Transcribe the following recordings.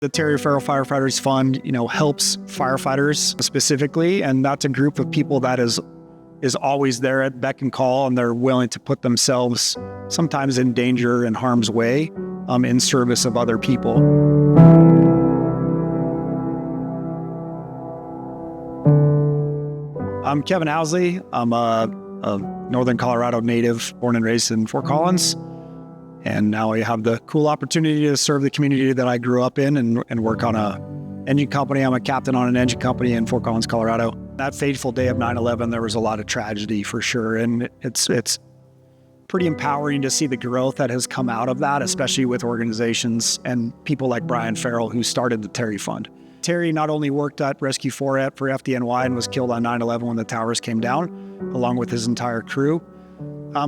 The Terry Farrell Firefighters Fund, helps firefighters specifically, and that's a group of people that is always there at beck and call, and they're willing to put themselves sometimes in danger and harm's way in service of other people. I'm Kevin Owsley. I'm a Northern Colorado native, born and raised in Fort Collins. And now I have the cool opportunity to serve the community that I grew up in and work on a engine company. I'm a captain on an engine company in Fort Collins, Colorado. That fateful day of 9/11, there was a lot of tragedy for sure. And it's pretty empowering to see the growth that has come out of that, especially with organizations and people like Brian Farrell, who started the Terry Fund. Terry not only worked at Rescue 4 for FDNY and was killed on 9/11 when the towers came down, along with his entire crew,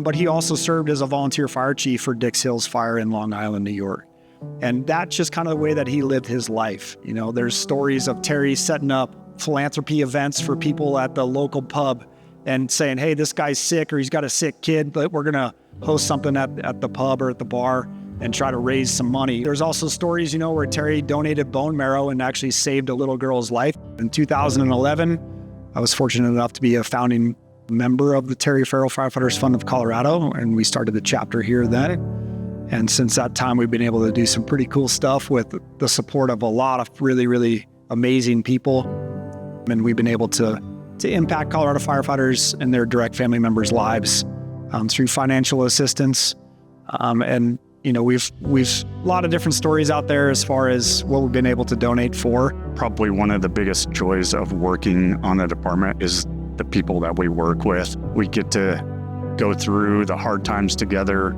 but he also served as a volunteer fire chief for Dix Hills Fire in Long Island, New York. And that's just kind of the way that he lived his life. There's stories of Terry setting up philanthropy events for people at the local pub and saying, hey, this guy's sick or he's got a sick kid, but we're going to host something at the pub or at the bar and try to raise some money. There's also stories, where Terry donated bone marrow and actually saved a little girl's life. In 2011, I was fortunate enough to be a founding member of the Terry Farrell Firefighters Fund of Colorado, and we started the chapter here then. And since that time, we've been able to do some pretty cool stuff with the support of a lot of really, really amazing people. And we've been able to impact Colorado firefighters and their direct family members' lives through financial assistance. And we've a lot of different stories out there as far as what we've been able to donate for. Probably one of the biggest joys of working on a department is the people that we work with. We get to go through the hard times together,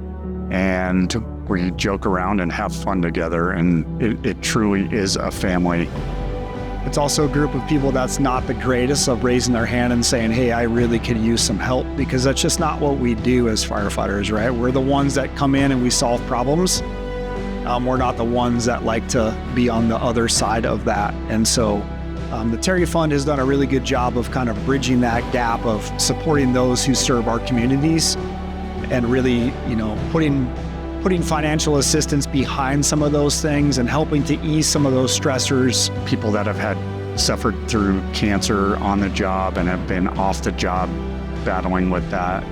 and we joke around and have fun together, and it truly is a family. It's also a group of people that's not the greatest of raising their hand and saying, hey, I really could use some help, because that's just not what we do as firefighters, right? We're the ones that come in and we solve problems. We're not the ones that like to be on the other side of that. And so the Terry Fund has done a really good job of kind of bridging that gap of supporting those who serve our communities and really, putting financial assistance behind some of those things and helping to ease some of those stressors. People that have suffered through cancer on the job and have been off the job battling with that,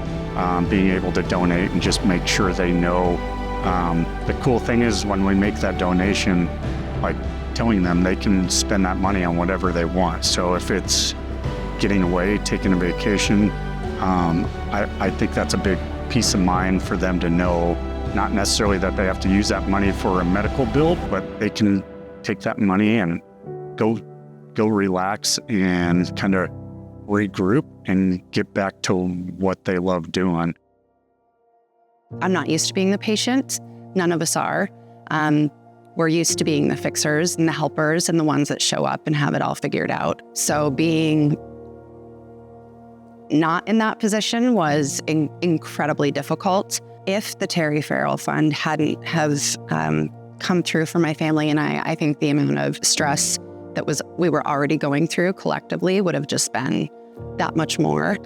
being able to donate and just make sure they know. The cool thing is when we make that donation, like telling them they can spend that money on whatever they want. So if it's getting away, taking a vacation, I think that's a big peace of mind for them to know. Not necessarily that they have to use that money for a medical bill, but they can take that money and go relax and kind of regroup and get back to what they love doing. I'm not used to being the patient. None of us are. We're used to being the fixers and the helpers and the ones that show up and have it all figured out. So being not in that position was incredibly difficult. If the Terry Farrell Fund hadn't have come through for my family and I think the amount of stress that we were already going through collectively would have just been that much more.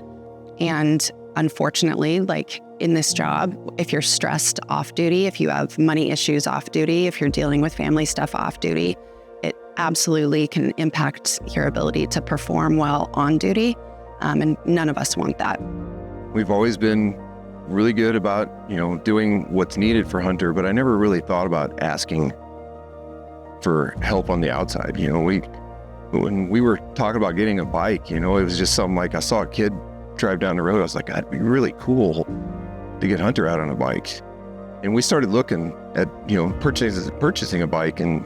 And unfortunately, like in this job, if you're stressed off duty, if you have money issues off duty, if you're dealing with family stuff off duty, it absolutely can impact your ability to perform well on duty. And none of us want that. We've always been really good about, doing what's needed for Hunter, but I never really thought about asking for help on the outside. When we were talking about getting a bike, it was just something like I saw a kid drive down the road. I was like, that'd be really cool to get Hunter out on a bike. And we started looking at, purchasing a bike. And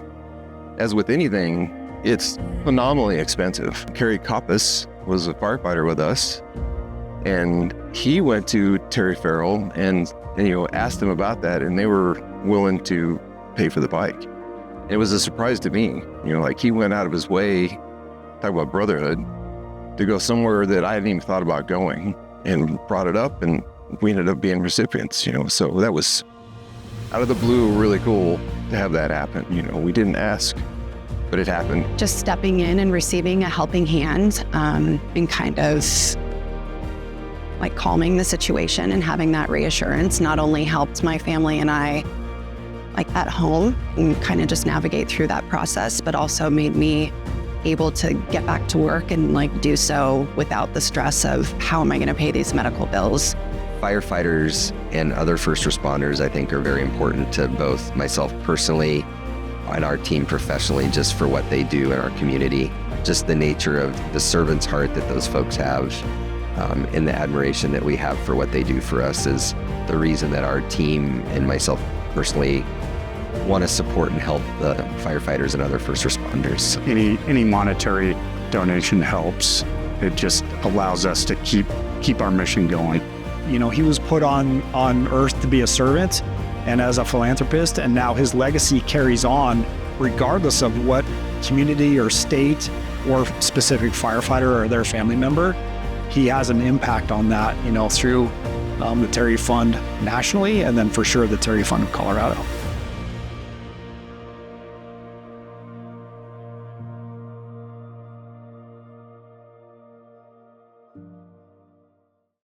as with anything, it's phenomenally expensive. Kerry Koppas was a firefighter with us, and he went to Terry Farrell and asked them about that, and they were willing to pay for the bike. It was a surprise to me, he went out of his way, talk about brotherhood, to go somewhere that I hadn't even thought about going, and brought it up, and we ended up being recipients, so that was out of the blue, really cool to have that happen. We didn't ask, but it happened. Just stepping in and receiving a helping hand and kind of like calming the situation and having that reassurance not only helped my family and I like at home and kind of just navigate through that process, but also made me able to get back to work and like do so without the stress of how am I going to pay these medical bills. Firefighters and other first responders, I think, are very important to both myself personally and our team professionally, just for what they do in our community. Just the nature of the servant's heart that those folks have, and the admiration that we have for what they do for us is the reason that our team and myself personally want to support and help the firefighters and other first responders. Any monetary donation helps. It just allows us to keep our mission going. You know, he was put on earth to be a servant and as a philanthropist, and now his legacy carries on regardless of what community or state or specific firefighter or their family member. He has an impact on that, you know, through the Terry Fund nationally, and then for sure the Terry Fund of Colorado.